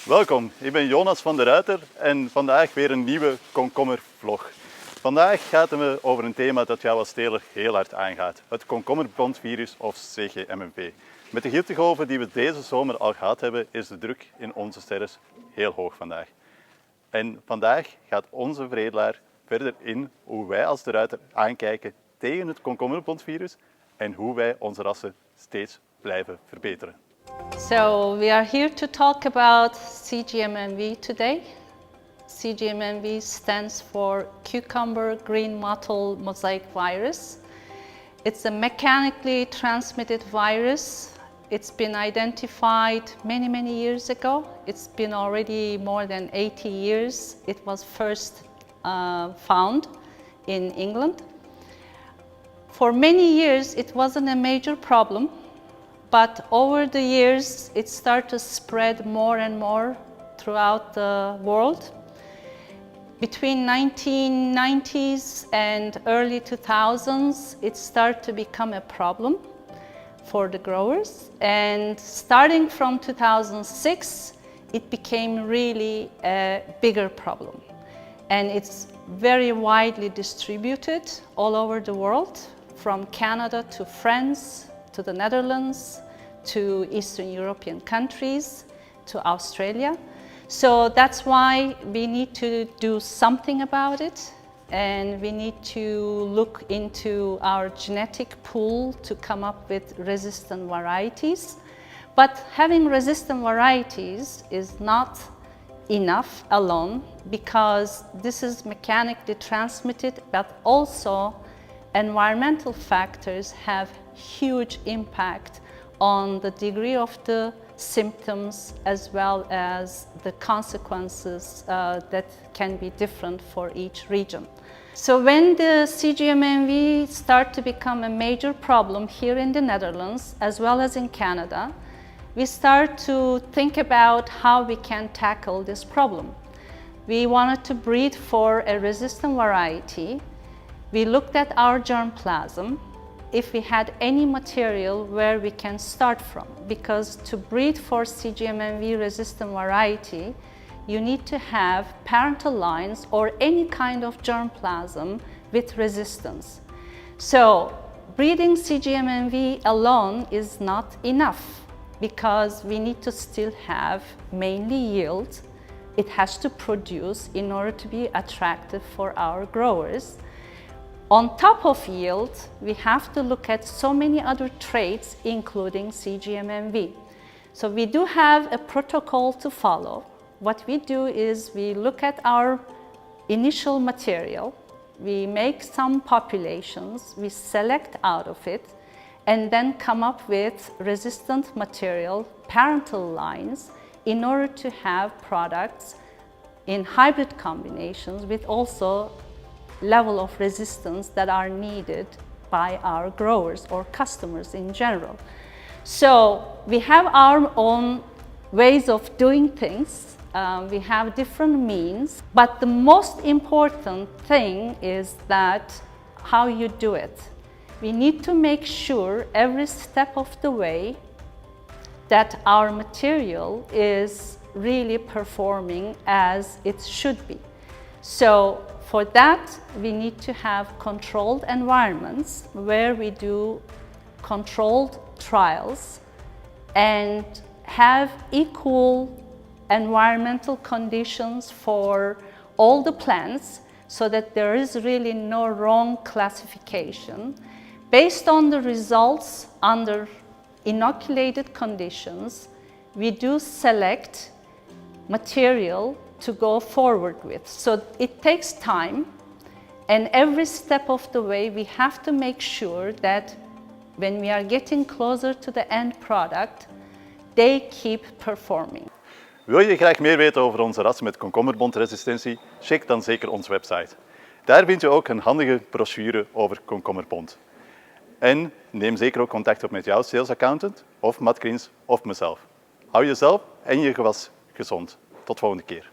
Welkom, ik ben Jonas van de Ruiter en vandaag weer een nieuwe komkommervlog. Vandaag gaat het over een thema dat jou als teler heel hard aangaat. Het komkommerbontvirus of CGMMV. Met de hittegolven die we deze zomer al gehad hebben, is de druk in onze sterren heel hoog vandaag. En vandaag gaat onze veredelaar verder in hoe wij als de Ruiter aankijken tegen het komkommerbontvirus en hoe wij onze rassen steeds blijven verbeteren. So we are here to talk about CGMMV today. CGMMV stands for Cucumber Green Mottle Mosaic Virus. It's a mechanically transmitted virus. It's been identified many years ago. It's been already more than 80 years. It was first found in England. For many years it wasn't a major problem. But over the years, it started to spread more and more throughout the world. Between 1990s and early 2000s, it started to become a problem for the growers. And starting from 2006, it became really a bigger problem. And it's very widely distributed all over the world, from Canada to France, to the Netherlands, to Eastern European countries, to Australia. So that's why we need to do something about it, and we need to look into our genetic pool to come up with resistant varieties. But having resistant varieties is not enough alone, because this is mechanically transmitted, but also environmental factors have huge impact on the degree of the symptoms as well as the consequences that can be different for each region. So when the CGMMV started to become a major problem here in the Netherlands as well as in Canada, we start to think about how we can tackle this problem. We wanted to breed for a resistant variety. We looked at our germplasm, if we had any material where we can start from. Because to breed for CGMMV resistant variety, you need to have parental lines or any kind of germplasm with resistance. So breeding CGMMV alone is not enough, because we need to still have mainly yield. It has to produce in order to be attractive for our growers. On top of yield, we have to look at so many other traits, including CGMMV. So we do have a protocol to follow. What we do is we look at our initial material, we make some populations, we select out of it, and then come up with resistant material, parental lines, in order to have products in hybrid combinations with also level of resistance that are needed by our growers or customers in general. So we have our own ways of doing things. We have different means, but the most important thing is that how you do it. We need to make sure every step of the way that our material is really performing as it should be. So for that, we need to have controlled environments where we do controlled trials and have equal environmental conditions for all the plants, so that there is really no wrong classification. Based on the results under inoculated conditions, we do select material to go forward with. So it takes time, and every step of the way we have to make sure that when we are getting closer to the end product, they keep performing. Wil je graag meer weten over onze rassen met komkommerbontresistentie? Check dan zeker onze website. Daar vind je ook een handige brochure over komkommerbont. En neem zeker ook contact op met jouw sales accountant of Matt Krins of mezelf. Hou jezelf en je gewas gezond. Tot volgende keer.